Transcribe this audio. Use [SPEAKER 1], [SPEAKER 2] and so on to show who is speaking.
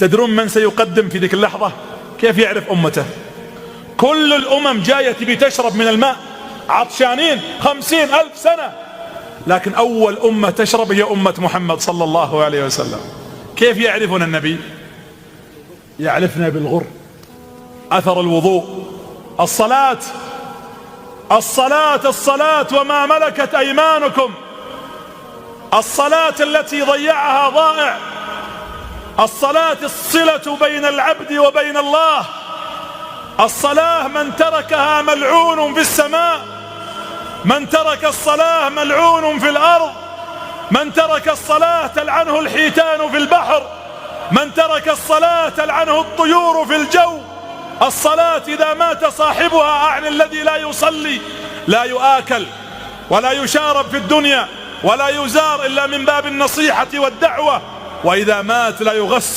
[SPEAKER 1] تدرون من سيقدم في ذيك اللحظة؟ كيف يعرف أمته؟ كل الأمم جاية تبي تشرب من الماء، عطشانين 50,000 سنة، لكن أول أمة تشرب هي أمة محمد صلى الله عليه وسلم. كيف يعرفنا النبي؟ يعرفنا بالغر، أثر الوضوء، الصلاة الصلاة الصلاة وما ملكت أيمانكم، الصلاة التي ضيعها ضائع، الصلاة الصلة بين العبد وبين الله، الصلاة من تركها ملعون في السماء، من ترك الصلاة ملعون في الأرض، من ترك الصلاة تلعنه الحيتان في البحر، من ترك الصلاة تلعنه الطيور في الجو. الصلاة إذا مات صاحبها، أعني الذي لا يصلي، لا يؤكل ولا يشارب في الدنيا ولا يزار إلا من باب النصيحة والدعوة، وإذا مات لا يغسل